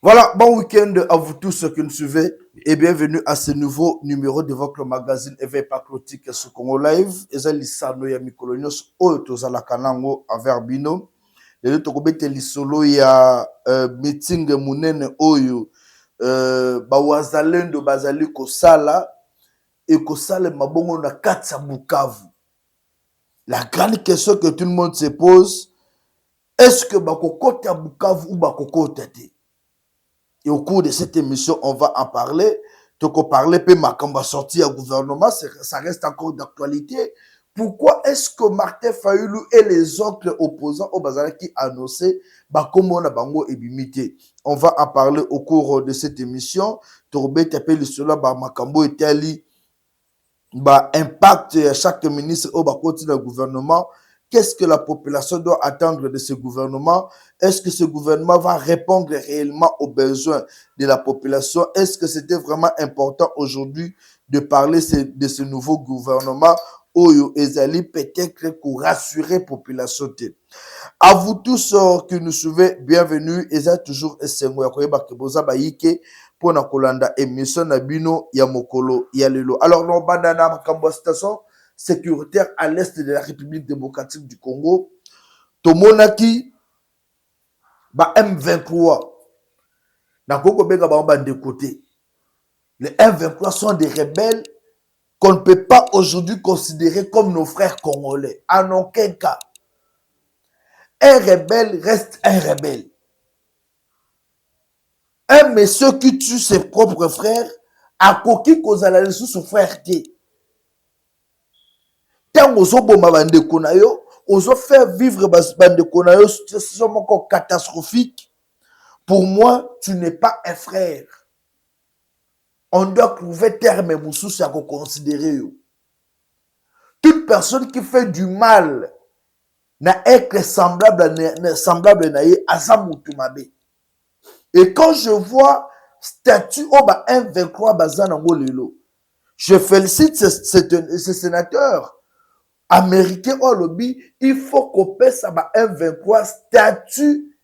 Voilà, bon week-end à vous tous qui nous suivez et bienvenue à ce nouveau numéro de votre magazine Éveil Patriotique sur Congo Live. Et lisano ya mikolonios oyo tozala kanango envers bino. Lelo tokobete lisolo ya meeting munene oyo bawazalendo bazali kosala et kosala mabongo na kati ya Bukavu. La grande question que tout le monde se pose, est-ce que bakokota Bukavu ou bakokota te? Et au cours de cette émission, on va en parler. Donc, on parlait, puis quand on va sortir au gouvernement, ça reste encore d'actualité. Pourquoi est-ce que Martin Fayulu et les autres opposants au Bazar qui annonçaient comment on a bango et bimité? On va en parler au cours de cette émission. Tourbe tapé le cela, Makambo et Tali, impact chaque ministre au côté du gouvernement. Qu'est-ce que la population doit attendre de ce gouvernement? Est-ce que ce gouvernement va répondre réellement aux besoins de la population? Est-ce que c'était vraiment important aujourd'hui de parler de ce nouveau gouvernement? Oyo ezali peut-être pour rassurer la population. À vous tous qui nous suivez, bienvenue. Eza toujours esengo ya koyeba ke boza bayike pona kolanda émission na bino ya mokolo ya lelo. Alors non bandana makambo station sécuritaire à l'est de la République démocratique du Congo. Tomonaki ba M23 na koko benga ba de côté. Les M23 sont des rebelles qu'on ne peut pas aujourd'hui considérer comme nos frères congolais. En aucun cas. Un rebelle reste un rebelle. Un monsieur qui tue ses propres frères a coquille kozala sous son frère té. Tant ozo boma bandeko na yo, ozo faire vivre bandeko na yo situation encore catastrophique. Pour moi, tu n'es pas un frère. On doit trouver terme moussus à considérer. Toute personne qui fait du mal n'a être semblable à Samutumabe. Et quand je vois statut Oba 123 Bazanango Lelo, je félicite ce sénateur américain au lobby. Il faut qu'on passe à 123 statut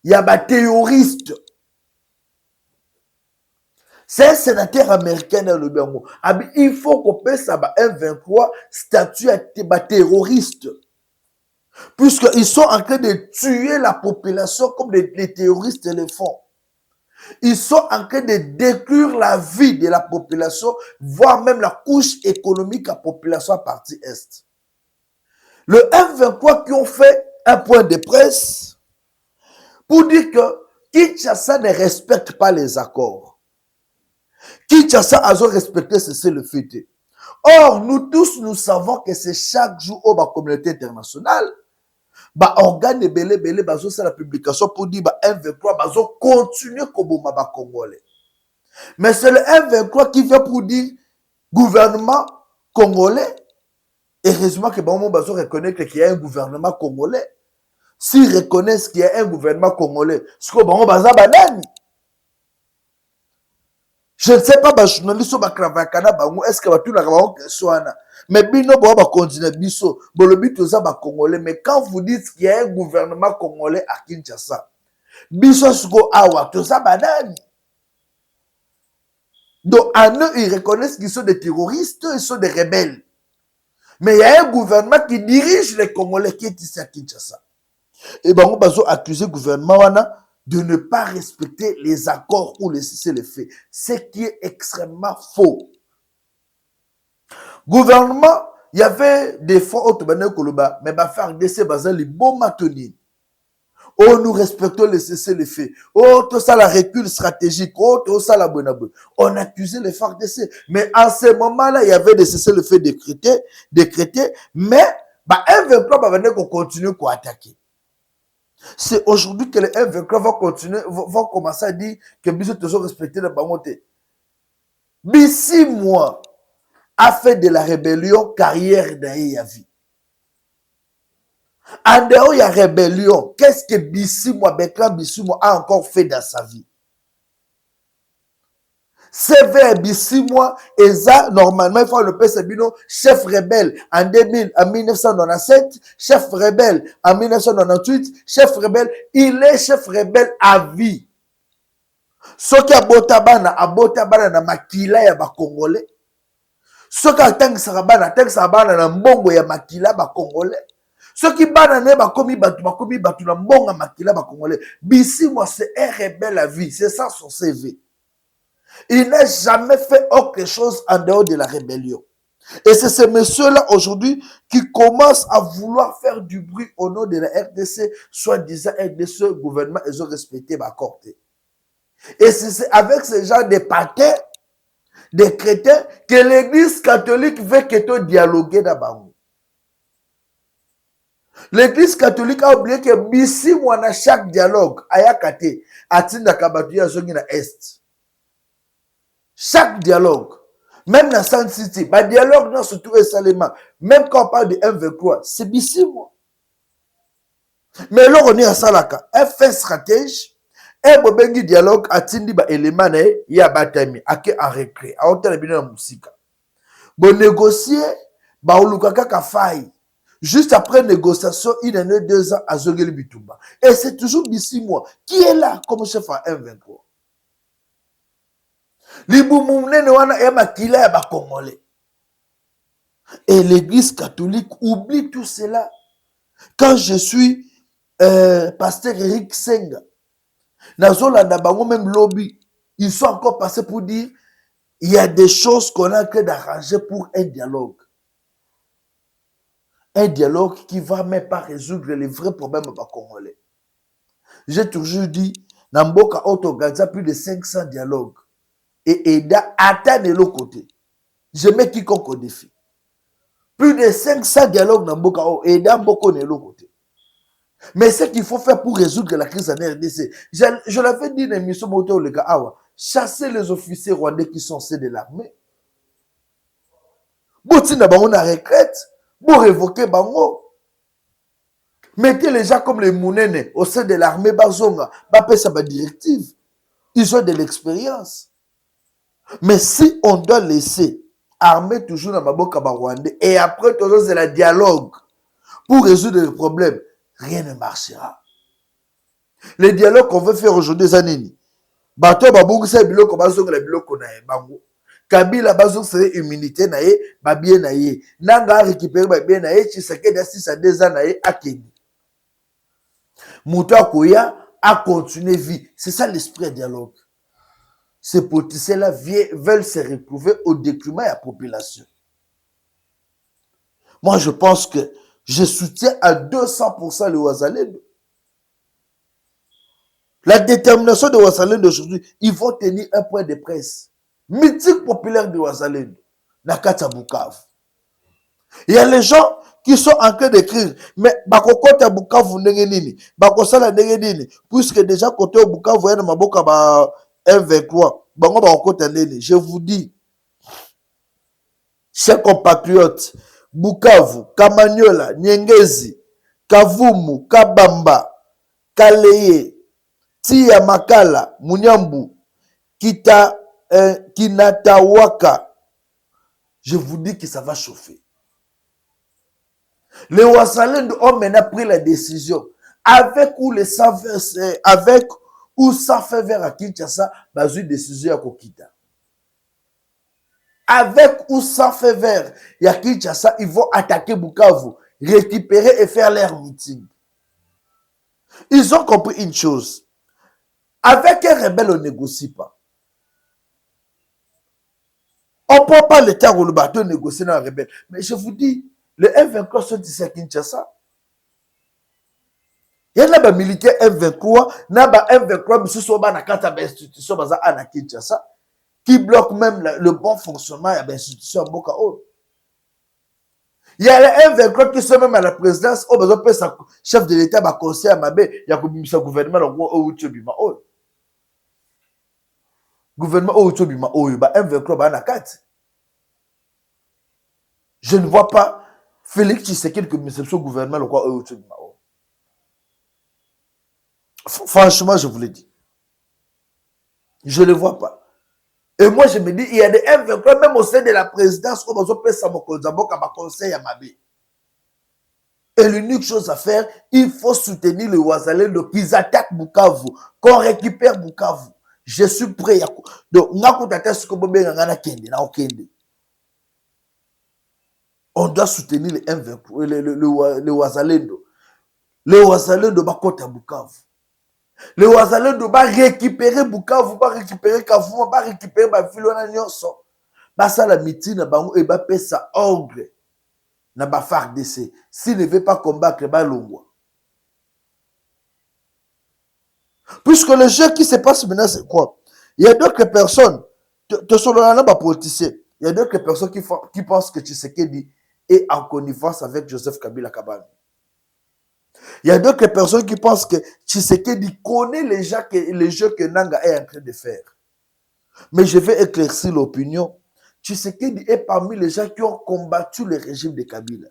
yaba terroriste. C'est un sénateur américain au lobby. Il faut qu'on passe à 123 statut yaba terroriste. Puisqu'ils sont en train de tuer la population comme les terroristes le font. Ils sont en train de détruire la vie de la population, voire même la couche économique de la population à partie Est. Le F23 qui ont fait un point de presse pour dire que Kinshasa ne respecte pas les accords. Kinshasa a respecté c'est le fait. Or, nous tous, nous savons que c'est chaque jour où la communauté internationale organe belé bazo la publication pour dire M23 bazo continuer koboma ba congolais. Mais c'est le M23 qui vient pour dire gouvernement congolais. Heureusement que bazo reconnaît qu'il y a un gouvernement congolais. S'ils reconnaissent qu'il y a un gouvernement congolais, ce que baza banani. Je ne sais pas, journaliste est-ce que tout la soana. Mais bino ba continuer biso, bolobi toza ba congolais, mais quand vous dites qu'il y a un gouvernement congolais à Kinshasa, biso suko awa toza banani. Donc en eux ils reconnaissent qu'ils sont des terroristes, ils sont des rebelles. Mais il y a un gouvernement qui dirige les Congolais qui est ici à Kinshasa. Et bango bazo accuser le gouvernement wana de ne pas respecter les accords ou les cessez-le-feu. Ce qui est extrêmement faux. Gouvernement, il y avait des fonds autobané Koloba, mais faire décès bazan les bons maintenus. Oh, nous respectons les cessez-le-feu. Oh, tout ça la recul stratégique. Oh, tout ça la bonne. On accusait les FARDC. Mais en ce moment-là, il y avait des cessez-le-feu décrétés, mais M23 va venir qu'on continue à attaquer. C'est aujourd'hui que les M23 vont commencer à dire que Bissot toujours respecté la bamoté. Bissi moi a fait de la rébellion carrière dans vie. En dehors il y a rébellion, qu'est-ce que Bissi moi a encore fait dans sa vie? C'est vers Bissi moi et ça normalement il faut le PSBino chef rebelle en 1997, chef rebelle en 1998, chef rebelle, il est chef rebelle à vie. Soki abota bana na makila ya ba Congolais. Soki atangisaka bana na mbongo ya makila ba Congolais. Soki bana ne bakomi batu na mbongo ya makila ba Congolais. Bisimwa c'est un rebelle à vie, c'est ça son CV. Il n'a jamais fait autre chose en dehors de la rébellion. Et c'est ce monsieur-là aujourd'hui qui commence à vouloir faire du bruit au nom de la RDC, soi-disant RDC, gouvernement, ils ont respecté ma corté. Et c'est avec ce genre de paquets, de crétins, que l'église catholique veut que tu dialogues d'abord. L'église catholique a oublié que Bissi, moi, à chaque dialogue, ayakate, atinda kabatu ya zongi na est. Chaque dialogue, même dans San City, le dialogue non surtout Salema, même quand on parle de M23, c'est Bissi, moi. Mais là, on est à Salaka, un fait stratège, un bobengi dialogue, atindi ba élément ya batami, ake en récré, a hauteur de bien dans musique. Bon négocier, ba olukaka ka faille. Juste après négociation, il y a 2 ans à Zogeli Bitumba. Et c'est toujours Bissi, moi, qui est là comme chef à M23. Et l'église catholique oublie tout cela. Quand je suis pasteur Eric Senga, Nazolanda Bango même lobby, ils sont encore passés pour dire il y a des choses qu'on a en train d'arranger pour un dialogue. Un dialogue qui ne va même pas résoudre les vrais problèmes congolais. J'ai toujours dit, Namboka Autogaza, plus de 500 dialogues. Et Eda atteint de l'autre côté. Je mets quiconque au défi. Plus de 500 dialogues dans Mboka Eda Mboko de l'autre côté. Mais ce qu'il faut faire pour résoudre la crise en RDC, je l'avais dit dans l'émission Moto le gars, chasser les officiers rwandais qui sont ceux de l'armée. Boutina Bango na retraite, pour révoquer Bango. Mettez les gens comme les Mounene au sein de l'armée Bazonga, Bapé sa directive. Ils ont de l'expérience. Mais si on doit laisser armer toujours dans Maboka Rwandais et après toujours c'est le dialogue pour résoudre les problèmes, rien ne marchera. Le dialogue qu'on veut faire aujourd'hui, c'est nini? Bato babungu sa biloko bazonga la biloko na bango. Kabila bazonga c'est immunité na ye, babie na ye. Nanga récupérer babie na ye, Tshisekedi a 6 à 2 ans na ye akeni. Mouta Koya a continué vie. C'est ça l'esprit de dialogue. Ces politiciens-là veulent se retrouver au détriment de la population. Moi, je pense que je soutiens à 200% le Ouazalendo. La détermination de Ouazalendo d'aujourd'hui, ils vont tenir un point de presse. Mythique populaire de Ouazalendo, Nakata Bukavu. Il y a les gens qui sont en train d'écrire, mais Bakokota Bukavu Nengenini, Bakosala Nengenini, puisque déjà côté Bukavu, il y a Maboka M23. Je vous dis, chers compatriotes, Bukavu, Kamanyola, Nyengezi, Kavumu, Kabamba, Kaleye, Tia Makala, Munyambu, Kinatawaka, je vous dis que ça va chauffer. Les Ouazalendo ont maintenant pris la décision, avec ou les saveurs, avec ou sans faire vers à Kinshasa, basé une décision à Kokita. Avec ou sans faire vers à Kinshasa, ils vont attaquer Bukavu, récupérer et faire leur meeting. Ils ont compris une chose. Avec un rebelle, on ne négocie pas. On ne prend pas le temps où le bateau négocie dans un rebelle. Mais je vous dis, les M23 sont ici à Kinshasa. Il y a des militaires M23, il y a des M23 qui sont dans la institution à Kinshasa, qui bloquent même le bon fonctionnement de l'institution à Bokao. Il y a les M23 qui sont même à la présidence, au besoin de chef de l'État, conseiller à Mabé, il y a un gouvernement au Utsobima. Gouvernement au Utsobima, M23 à 4. Je ne vois pas Félix Tshisekedi comme ce gouvernement au Utsobima. Franchement, je vous le dis. Je ne le vois pas. Et moi, je me dis, il y a des M23, même au sein de la présidence, où on peut conseil à Mabé. Et l'unique chose à faire, il faut soutenir les Ouazalendo, qu'ils attaquent Bukavu, qu'on récupère Bukavu. Je suis prêt. Donc, on doit soutenir les M23, le Wazalendo. Le Wazalendo va côté Bukavu. Le Wazalendo va récupérer Bukavu, va récupérer Kavu, va récupérer ma ville na nyonso. Ba ça la meeting na bango et ba pesa ordre na ba FARDC. S'il ne veut pas combattre ba longwa. Puisque le jeu qui se passe maintenant c'est quoi? Il y a d'autres personnes, te sont là bas politiciens. Il y a d'autres personnes qui pensent que Tshisekedi est en connivence avec Joseph Kabila Kabane. Il y a d'autres personnes qui pensent que Tshisekedi connaît les jeux que Nanga est en train de faire. Mais je vais éclaircir l'opinion. Tshisekedi est parmi les gens qui ont combattu le régime de Kabila.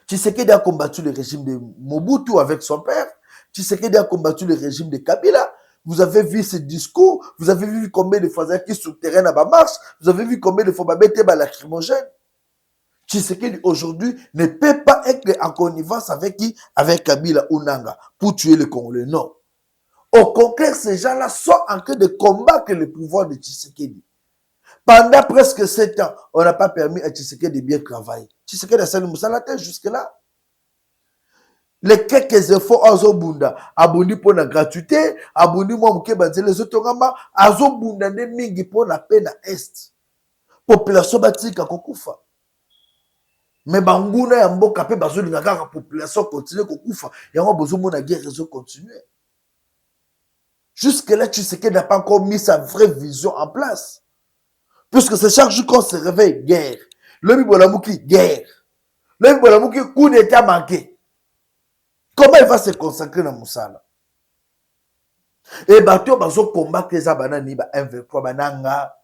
Tshisekedi a combattu le régime de Mobutu avec son père. Tshisekedi a combattu le régime de Kabila. Vous avez vu ce discours. Vous avez vu combien de fois qui souterrain à la marche. Vous avez vu combien de fois il a lacrymogène. Tshisekedi aujourd'hui ne peut pas être en connivence avec qui? Avec Kabila ou Nanga pour tuer le Congolais. Non. Au contraire, ces gens-là sont en train de combattre le pouvoir de Tshisekedi. Pendant presque 7 ans, on n'a pas permis à Tshisekedi de bien travailler. Tshisekedi a sali Moussalate jusque-là. Les quelques efforts Azobunda, abondi pour la gratuité, abondi moi mouké banzele les autres ngamba, Azobunda ne mingi pour la paix na Est. Population batika kokufa. Mais banguna ya mboka pe bazo linga ka population continue kokufa. Yango bozo mona guerre réseau continuer. Jusque-là, Tshisekedi n'a pas encore mis sa vraie vision en place. Puisque c'est chaque jour qu'on se réveille, guerre. Le Bibolamouki, guerre. Le Bibolamouki, coup d'état manqué. Comment il va se consacrer dans Moussala? Et bateau, bazo combattre les abanani, ba M23, bananga,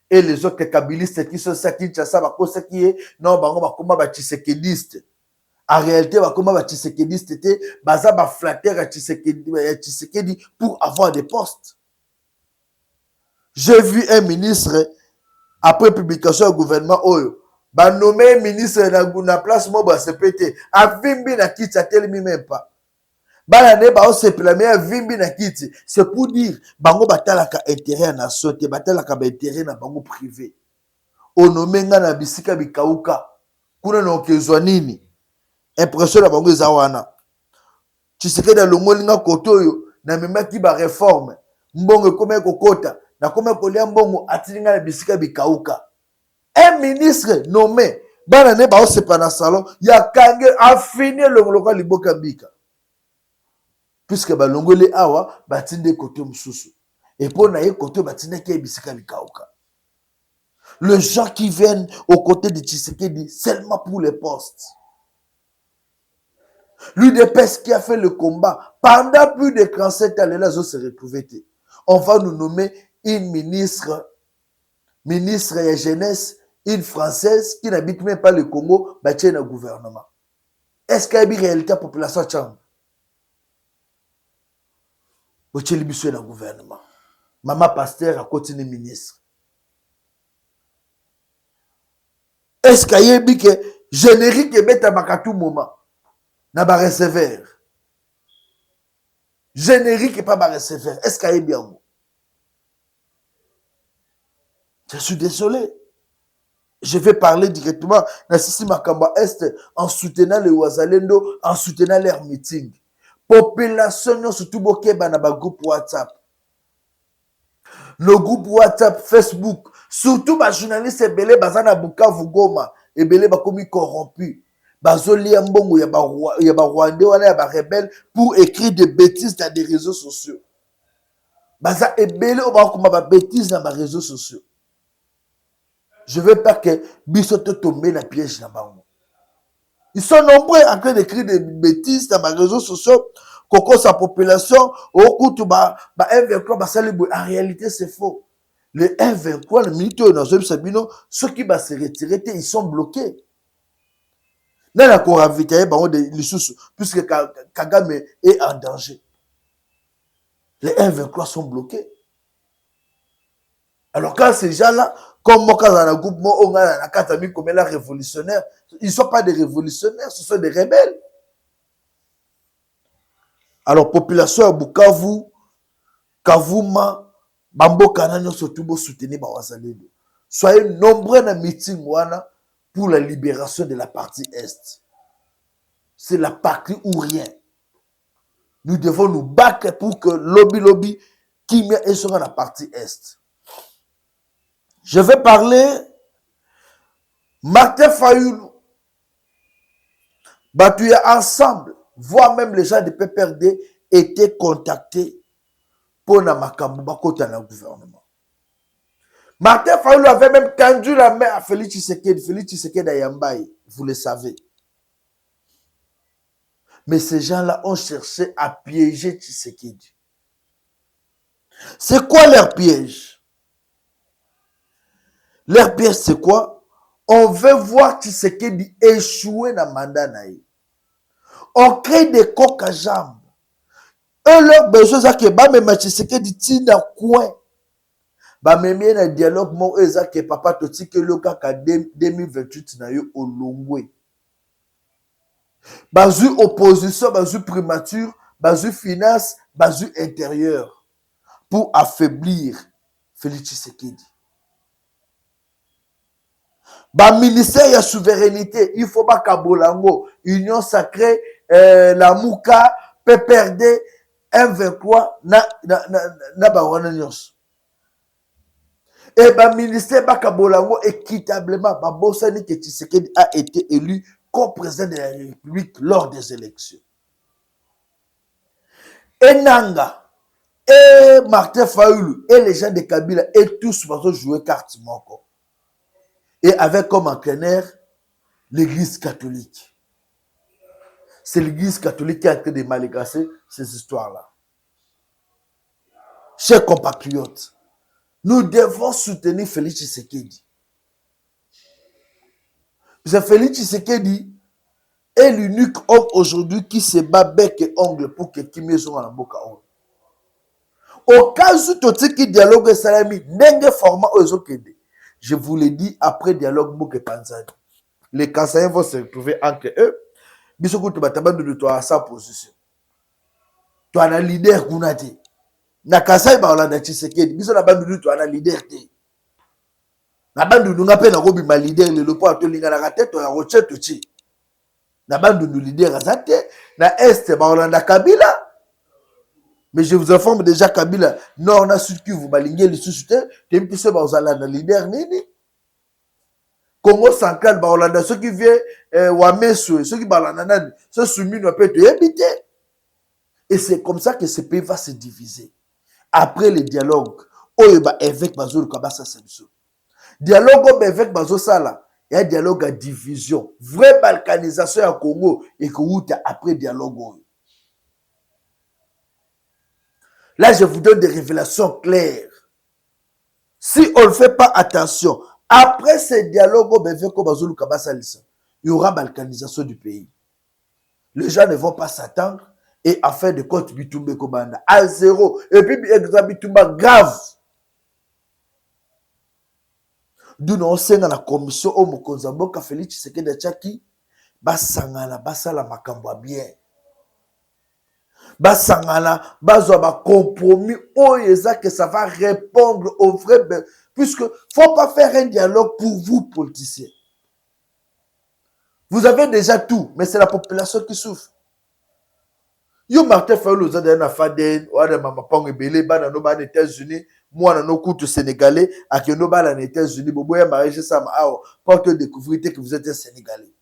et les autres kabilistes qui sont ça, qui tchassa, ba kosa qui est, non, bango, ba koma, ba tshisekediste. En réalité, ba koma, ba tshisekediste, était, baza, ba flatter à Tshisekedi pour avoir des postes. J'ai vu un ministre, après publication du gouvernement, bah nommé ministre na place mo ba CPT a vimbi na kiti a telemi même pas bana ne ba o sepela mais a vimbi na kiti c'est pour dire bango batalaka intérêt na sote batalaka ba intérêt na bango privé o nommé nga na bisika bikauka kuna na okezwa nini impression na bango eza wana Tshisekedi alongoli nga koto oyo na memaki ba réforme mbongo ekoma kokota na koma kolia mbongo atilinga na bisika bikauka. Un ministre nommé, banane ba osepa na salon, ya kange a fini le local liboka mbika. Puisque ba longole awa, batinde kote mususu. Et pour na ye kote batinde ke bisika bikauka. Les gens qui viennent aux côtés de Tshisekedi seulement pour les postes. L'UDPS qui a fait le combat pendant plus de 37 ans, les autres se retrouvaient. On va nous nommer une ministre de jeunesse, une Française qui n'habite même pas le Congo, bah tiens le gouvernement. Est-ce qu'il y a une réalité de la population tchang? Bah tiens le gouvernement. Maman pasteur a continué ministre. Est-ce qu'il y a un générique qui est à tout moment? N'a pas receveur. Générique et pas receveur. Est-ce qu'il y a bien? Je suis désolé. Je vais parler directement Nassisi Makamba Est en soutenant les Wazalendo, en soutenant leur meeting. Population, surtout Bokeba na ba groupe WhatsApp. Le groupe WhatsApp, Facebook, surtout les journalistes belé bazana Bukavu Goma, et belé bakomi corrompu. Bazoli mbongo ya ba Rwandais wana ya ba rebelle pour écrire des bêtises dans des réseaux sociaux. Baza ebele obakoma ba bêtises dans les réseaux sociaux. Je ne veux pas que Bissoto tombe dans le piège là-bas. Ils sont nombreux en train d'écrire des bêtises dans les réseaux sociaux. Coco, sa population, au coup, M23, en réalité, c'est faux. Le M23, le militaire, ceux qui vont se retirer, ils sont bloqués. Là, la Coravitaille, puisque Kagame est en danger. Les M23 sont bloqués. Alors, quand ces gens-là, comme moi, quand dans le groupe, moi, on a un comme la révolutionnaire, ils ne sont pas des révolutionnaires, ce sont des rebelles. Alors, population à Bukavu, Kavuma, Bamboka na nyonso tout bo soutenir ba wazalendo. Soyez nombreux dans meeting wana pour la libération de la partie Est. C'est la partie ou rien. Nous devons nous battre pour que lobby qui soit dans la partie Est. Je vais parler Martin Fayoulou. Batouya ensemble, voire même les gens de PPRD étaient contactés pour na makambo bakota na gouvernement. Martin Fayoulou avait même tendu la main à Félix Tshisekedi. Félix Tshisekedi à Yambaye, vous le savez. Mais ces gens-là ont cherché à piéger Tshisekedi. C'est quoi leur piège? Leur piège, c'est quoi? On veut voir Tshisekedi échouer dans le mandat. On crée des coques à jambes. Eux, leur besoin, c'est que même Tshisekedi tient dans le coin. Même un dialogue, moi, eux, que papa Toti, que le cas 2028, na yo Olongwe. Bazu opposition, bazu primature, bazu finance, bazu intérieur. Pour affaiblir Félix Tshisekedi. Ministère de la souveraineté, il faut pas Kabolango, Union sacrée, la Mouka, PPRD, M23, na bawana nyos. Et ministère de Kabolango équitablement, Babosani que Tshisekedi a été élu comme président de la République lors des élections. Et Nanga, et Martin Fayoulou, et les gens de Kabila, et tous vont jouer carte moko. Et avec comme entraîneur l'église catholique. C'est l'église catholique qui a en train de manigancer ces histoires-là. Chers compatriotes, nous devons soutenir Félix Tshisekedi. Parce que Félix Tshisekedi est l'unique homme aujourd'hui qui se bat bec et ongle pour que Kimi soit dans la boca. Au cas où tout qui dialogue salami, n'engue format aux autres. Je vous l'ai dit après dialogue Bouke Tanzanie. Les Kasaïens vont se retrouver entre eux. Bisoko tu batabando de toi à sa position. Toi un leader kunati. Na Kasaï ba olanda Tshisekedi. Biso na bandu toi un leader te. Na bandu nga pe na robi ma leader le lopo ato linga na tête ya rocheto chi. Na bandu leader azate na est ba olanda Kabila. Mais je vous informe déjà Kabila non na sud Kivu balingi le susute te mpiso ba ozala leader nini. Congo central, ceux qui viennent Wameso, ceux qui balananani, ceux soumis ne peuvent être éviter. Et c'est comme ça que ce pays va se diviser. Après le dialogue, avec Bazo Kabasa Samso. Dialogue avec Bazo Sala, il y a un dialogue à division. Vraie balkanisation à Congo et que après dialogue. Là, je vous donne des révélations claires. Si on ne fait pas attention, après ce dialogue, il y aura balkanisation du pays. Les gens ne vont pas s'attendre et à faire de compte Bitumbe Kobanda à zéro. Et puis, Bitumba grave. D'où nous sommes dans la commission au Mokonzamboka Félix Tshisekedi Tchaki, basangana, basala makambo bien. Basangana, bazwa ba compromis, que ça va répondre aux vrais besoins. Puisque faut pas faire un dialogue pour vous, politiciens. Vous avez déjà tout, mais c'est la population qui souffre. Yo Martin Fayoulou zade na faden, wada mama pang ebele ba na no ba na États-Unis, moi na no kutu sénégalais, akeno ba na États-Unis, bobo ya mariage ça ma pour te découvrir que vous êtes un sénégalais.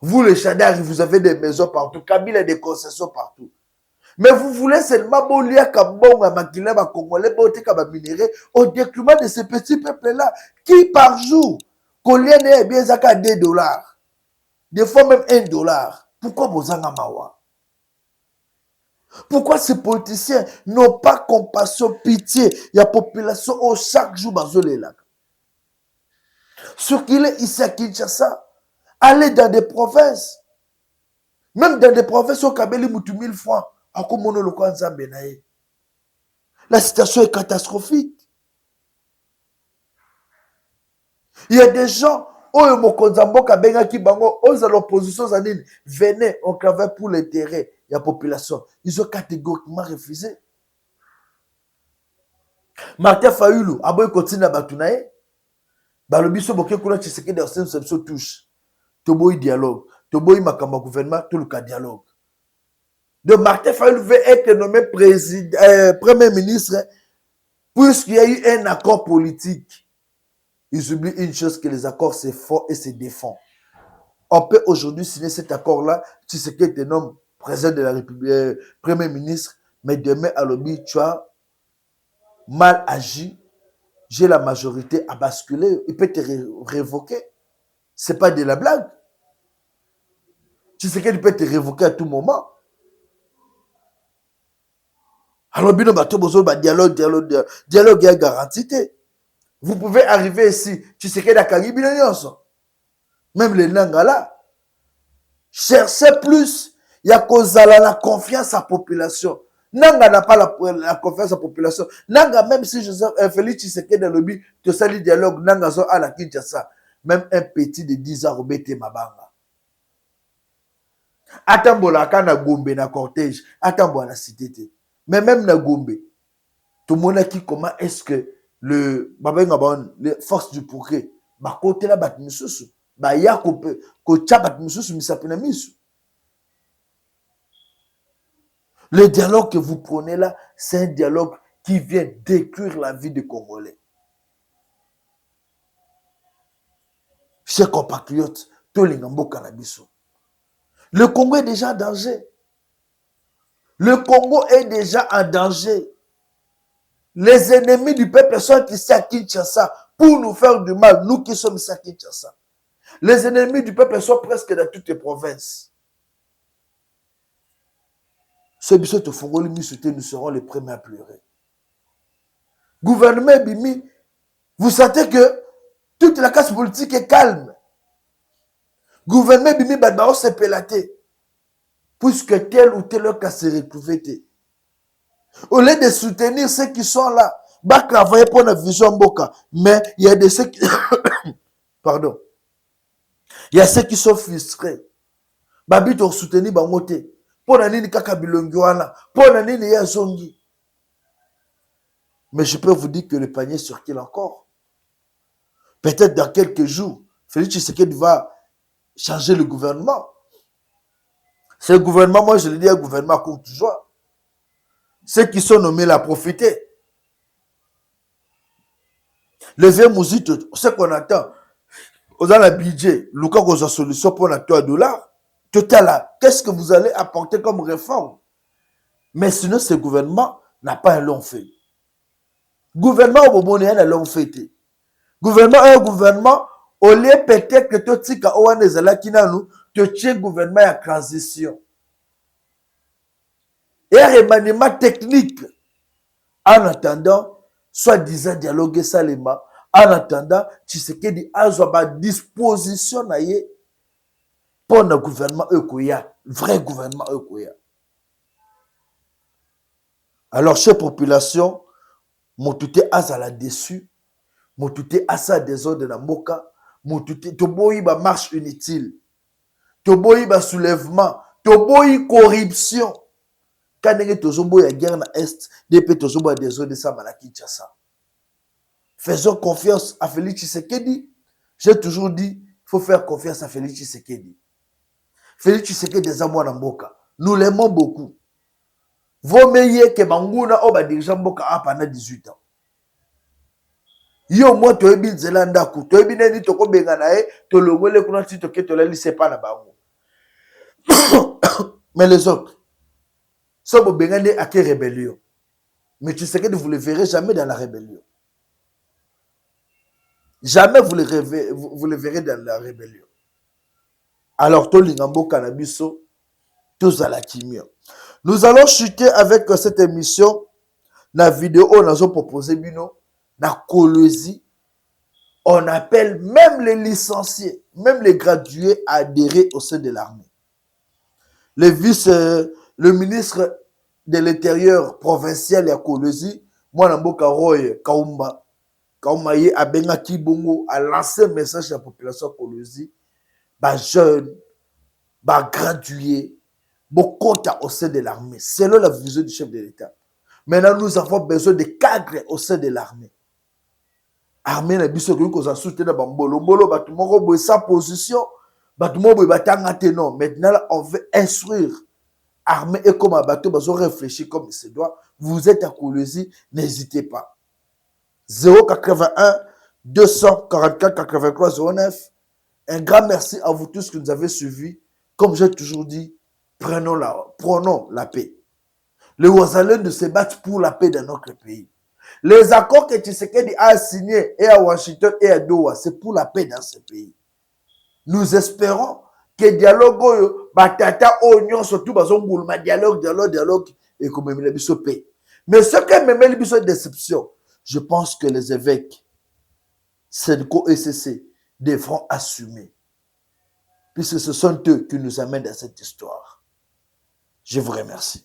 Vous les Chadari, vous avez des maisons partout, Kabila a des concessions partout. Mais vous voulez seulement bolia Kabonga, Makila, Congolais, Boteka, minéraux au détriment de ces petits peuples-là qui par jour, Colien est bien zaka $2, des fois même $1. Pourquoi Bozanga Mawa? Pourquoi ces politiciens n'ont pas compassion, pitié? Il y a la population où chaque jour bazolela. Sur qu'il est ici à Kinshasa, allez dans des provinces. Même dans des provinces où Kabeli moutou 1000 francs. La situation est catastrophique. Il y a des gens, l'opposition, venez, on travaille pour l'intérêt de la population. Ils ont catégoriquement refusé. Martin Fayulu, aboy continue na batunaye. Balobi so boke kuna Tshisekedi dans une seule touche. Toboy dialogue. Toboy makamba gouvernement, tout le cas dialogue. Donc Martin Fayulu veut être nommé président, premier ministre, puisqu'il y a eu un accord politique. Ils oublient une chose, que les accords se font et se défendent. On peut aujourd'hui signer cet accord-là, Tshisekedi te nomme président de la République, premier ministre, mais demain à l'objet, tu as mal agi, j'ai la majorité à basculer, il peut te révoquer. C'est pas de la blague. Tshisekedi peut te révoquer à tout moment. Alors, bien, dialogue est garanti. Vous pouvez arriver ici, Tshisekedi a Karibi, même les Nangala. Cherchez plus, il y a cause la confiance à la population. Nanga n'a pas la confiance à la population. Nanga, même si Joseph Félix Tshisekedi dans le but, tu as le dialogue, Nanga zo à la Kinshasa. Même un petit de 10 ans, Robete Mabanga. Atambola kana Gombe na cortège, atambola na cité. Mais même na Gombe, tout le monde a dit comment est-ce que les forces du progrès, bah côté là, bat misusu, bah ya kope, ko tchabat misusu, misapina misu. Le dialogue que vous prenez là, c'est un dialogue qui vient détruire la vie des Congolais. Chers compatriotes, tous les Ngambo Kanabiso. Le Congo est déjà en danger. Le Congo est déjà en danger. Les ennemis du peuple sont ici à Kinshasa pour nous faire du mal, nous qui sommes ici à Kinshasa. Les ennemis du peuple sont presque dans toutes les provinces. Ceux qui sont au Congo, nous serons les premiers à pleurer. Gouvernement Bimi, vous sentez que toute la classe politique est calme. Gouvernement Bimi, Badbao s'est pélaté. Puisque tel ou tel cas s'est retrouvé. Au lieu de soutenir ceux qui sont là, bah travailler pour la vision Mboka. Mais il y a des ceux qui... Pardon. Il y a ceux qui sont frustrés. Babi to soutenir bangote. Pour la nini kaka bilongiwana. Pour la nini ya zongi. Mais je peux vous dire que le panier circule encore. Peut-être dans quelques jours, Félix Tshisekedi va changer le gouvernement. C'est le gouvernement, moi je le dis, un gouvernement court toujours. Ceux qui sont nommés là, profiter. Le vieux Mouzito, ce qu'on attend, dans le budget, le cas qu'on a solution pour la $3, total là, qu'est-ce que vous allez apporter comme réforme? Mais sinon, ce gouvernement n'a pas un long fait. Gouvernement au Bobo n'a un long fait. Gouvernement est un gouvernement, au lieu peut-être que tout ce qu'on a là qui n'a nous, te tient gouvernement à transition. Et un remaniement technique. En attendant, soi-disant dialogue Salema, en attendant, Tshisekedi a une disposition pour le gouvernement Ekoya, vrai gouvernement Ekoya. Alors, chère population, Moutouté Azala déçu, Moutouté Asa désordre dans Moka, Moutouté Toboyi ba marche inutile, Toboyi ba soulèvement, Toboyi corruption. Quand il y a une guerre dans l'Est, depuis qu'il y a des zones de Kinshasa. Faisons confiance à Félix Tshisekedi. J'ai toujours dit, il faut faire confiance à Félix Tshisekedi. Félix Tshisekedi est un mois Mboka. Nous l'aimons beaucoup. Vaut mieux que Bangouna ou dirigeant Mboka pendant 18 ans. Yo moi to ebi Zelanda ku to ebi neni to ko benga na e to longole kuna ti to ke to la lycée pas na bango. Mais les autres, ça vous bengane à quelle rébellion? Mais tu sais que vous ne le verrez jamais dans la rébellion. Jamais vous le verrez dans la rébellion. Alors, tout l'ingambo cannabiso, tous à la kimio. Nous allons chuter avec cette émission. La vidéo, on a proposé bino, la colosie. On appelle même les licenciés, même les gradués à adhérer au sein de l'armée. Le ministre de l'Intérieur provincial ya Kolosi, moi Namboka Roy Kaumba Kaumaye Abenga Kibongo a lancé un message à la population Kolosi, bah jeunes, bah gradués, beaucoup au sein de l'armée, selon la vision du chef de l'État. Maintenant, nous avons besoin de cadres au sein de l'armée. Armée na biso ko za soutenir bambolo mbolo batu moko boye sa position batu moko boye batanga te non. Maintenant là, on veut instruire armée et comme bateau bazo réfléchir comme il se doit. Vous êtes à Kolwezi, n'hésitez pas. 081 244 83 09. Un grand merci à vous tous qui nous avez suivis. Comme j'ai toujours dit, prenons la paix. Les Wazalènes de se battre pour la paix dans notre pays. Les accords que Tshisekedi a signés et à Washington et à Doha, c'est pour la paix dans ce pays. Nous espérons que le dialogue, batata, oignon, surtout, dialogue, et comme il y a paix. Mais ce qui me met une déception, je pense que les évêques, SEDCO et CC, devront assumer. Puisque ce sont eux qui nous amènent dans cette histoire. Je vous remercie.